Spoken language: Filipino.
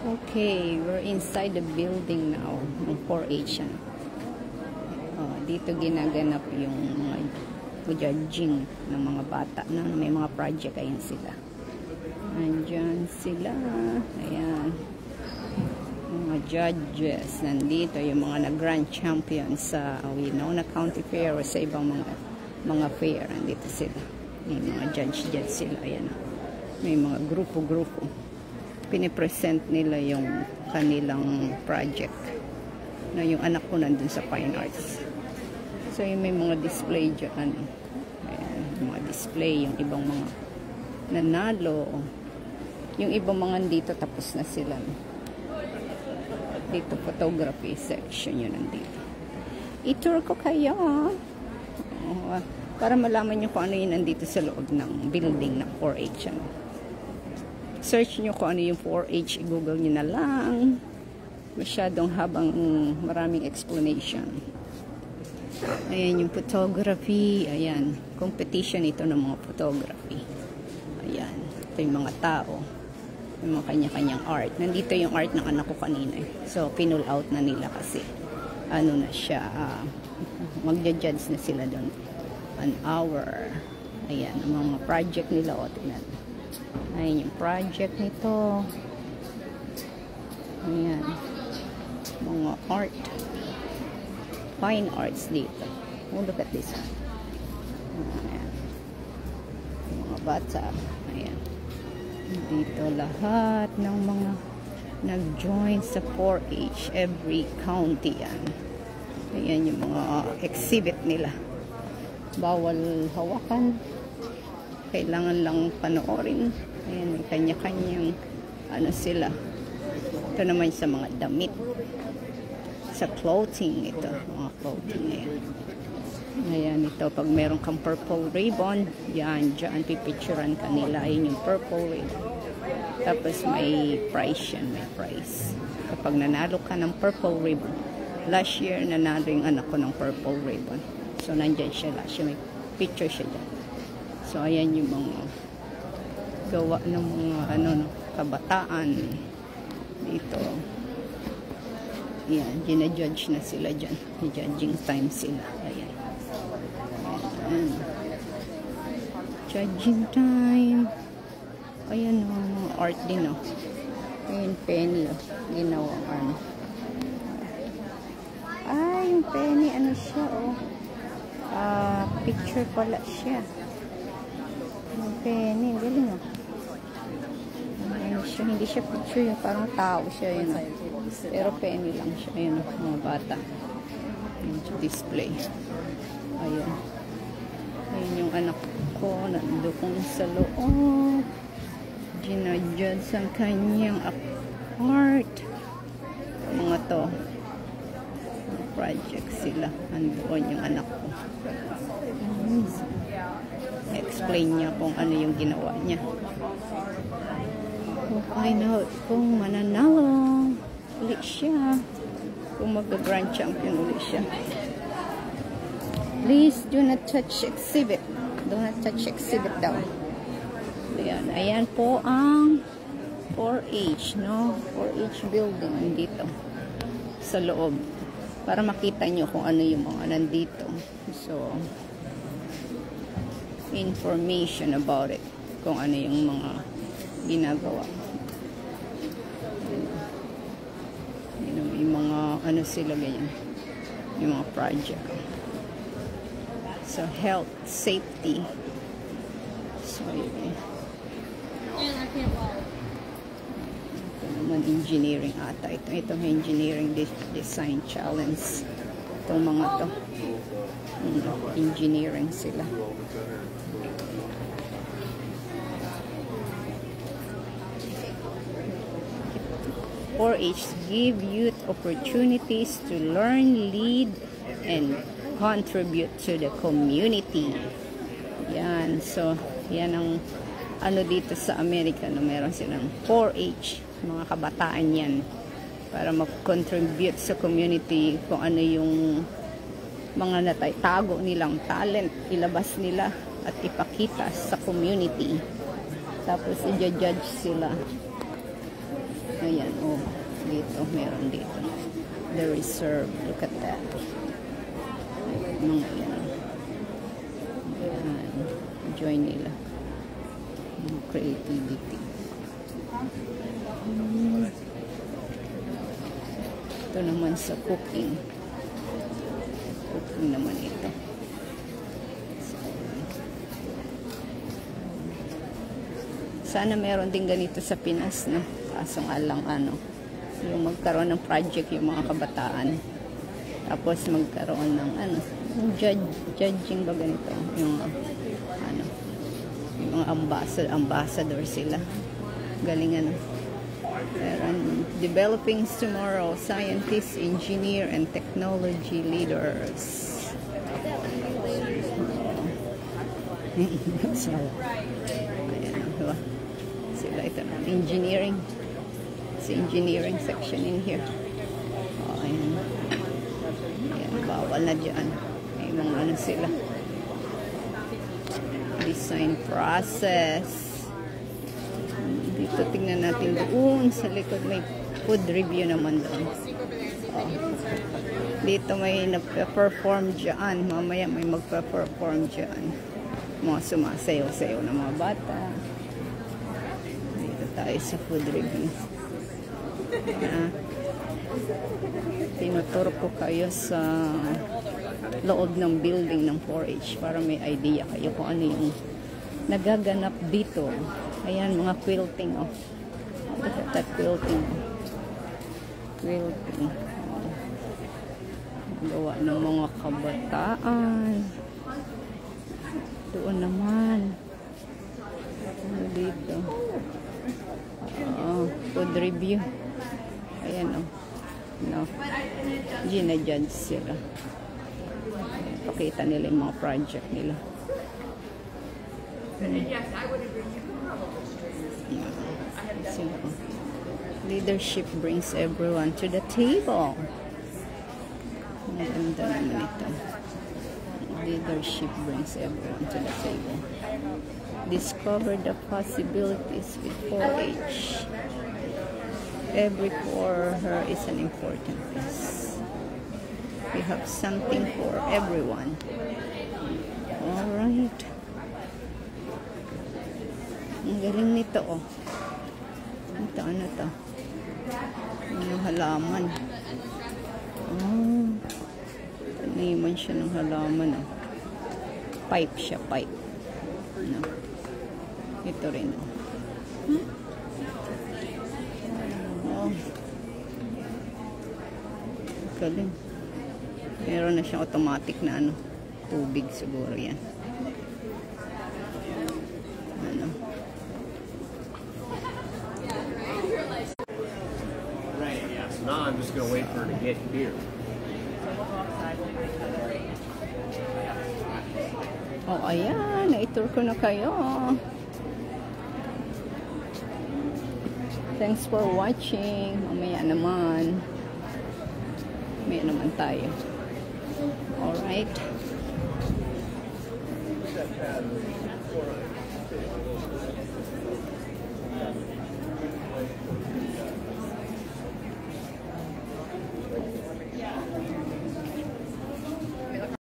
Okay, we're inside the building now ng 4H. Dito ginaganap yung mga judging ng mga bata na may mga project. Ayan sila. Andyan sila. Ayan. Mga judges. Nandito yung mga nag-grand champion sa Winona County Fair o sa ibang mga fair. Nandito sila. May mga judge sila. Ayan. May mga grupo-grupo. Pinipresent nila yung kanilang project na yung anak ko nandun sa Fine Arts. So yung may mga display dyan. Ayan, mga display, yung ibang mga nanalo, yung ibang mga dito tapos na sila. Dito photography section yun nandito. I-tour ko kayo para malaman nyo kung ano yun nandito sa loob ng building ng 4H. Search nyo kung ano yung 4H, i-google nyo na lang. Masyadong habang maraming explanation. Ayan yung photography. Ayan, competition ito ng mga photography. Ayan, ito yung mga tao. Yung mga kanya-kanyang art. Nandito yung art ng anak ko kanina. So, pinull out na nila kasi ano na siya, magja-judge na sila doon. An hour. Ayan, ang mga project nila. O, tingnan. Ayan yung project nito. Ayan. Mga art. Fine arts dito. Oh, look at this. Ayan. Mga bata. Ayan. Dito lahat ng mga nag-join sa 4H. Every county yan. Ayan yung mga exhibit nila. Bawal hawakan. Kailangan lang panoorin. Ayan, may kanya-kanyang ano sila. Ito naman sa mga damit. Sa clothing ito. Mga clothing. Ayan. Ayan ito. Pag meron kang purple ribbon, yan, dyan, pipicturean ka nila. Ayan yung purple ribbon. Tapos may price yan. May price. Kapag nanalo ka ng purple ribbon. Last year, nanalo yung anak ko ng purple ribbon. So, nandyan siya last year. May picture siya dyan. So, ayan yung mga gawa ng mga kabataan dito. Ayan, gina-judge na sila dyan. Judging time sila. Ayan. Ayan. Judging time. Ayan o, mga art din o. Ayan, penny o. Ginawa ano. Yung penny, ano siya o. Picture pala siya. Yung penny, galing o. Ano siya, hindi siya picture yun, parang tao siya yun. Pero penny lang siya, yun, mga bata. Yung display. Ayun. Ayun yung anak ko, nandun sa loob. Ginajudge ang kanyang art. Mga to. Project sila. Andoon yung anak ko. Explain niya kung ano yung ginawa niya. Find out kung mananalo ulit siya, kung mag-grand champion ulit siya. Please do not touch exhibit. Do not touch exhibit daw. Ayan, ayan po ang 4H, no? 4H building dito sa loob para makita nyo kung ano yung mga nandito. So, information about it, kung ano yung mga ginagawa. Yung mga ano sila ganyan, yung mga project. So health, safety. So yun. Ito naman engineering ata. Itong engineering design challenge. Itong mga to engineering sila. 4H give youth opportunities to learn, lead, and contribute to the community. Yan. So, yan ang ano dito sa Amerika. No? Meron silang 4H. Mga kabataan yan. Para mag-contribute sa community kung ano yung mga natatago nilang talent. Ilabas nila at ipakita sa community. Tapos, i-judge sila. Ayan, oh. meron dito. The Reserve. Look at that. Mga yan. Ayan. Enjoy nila. Creativity. Ito naman sa cooking. Cooking naman ito. Sana meron din ganito sa Pinas, no? Kaso nga lang, yung magkaroon ng project yung mga kabataan. Tapos magkaroon ng, judging ba ganito? Yung, yung mga ambassador sila. Galing, developing tomorrow, scientists, engineer, and technology leaders. So, ayan, diba? Sila ito na. Engineering. It's engineering section in here. Oh, ayan. Ayan, bawal na dyan. May mga sila. Design process. Dito tingnan natin doon sa likod. May food review naman doon. Oh. Dito may nagpe-perform dyan. Mamaya may magpe-perform dyan. Mga sumasayaw-sayaw na mga bata. Dito tayo sa food review. Tinuturo ko kayo sa loob ng building ng 4-H para may idea kayo kung ano yung nagaganap dito. Ayan, mga quilting. Oh. Look at that quilting. Quilting. Oh. Gawa ng mga kabataan. Doon naman. Ano dito? Food review. Ayan, oh. No. Gina-judge sila. Pakita nila yung mga project nila. So, leadership brings everyone to the table. Maganda naman ito. Leadership brings everyone to the table. Discover the possibilities with 4-H. Every for her is an important piece. We have something for everyone. Alright. Ang galing nito, oh. Ito, ano to? Yung halaman. Oh. Taniman siya ng halaman, oh. Pipe siya, pipe. Ano? Ito rin, oh. Oh. Galing. Meron na siyang automatic na ano, tubig siguro yan. Ano? Right, yeah. So now I'm just going to wait for her to get here. Oh, ayan. Na-tour ko na kayo. Thanks for watching. Mamaya naman. Mamaya naman tayo. Alright.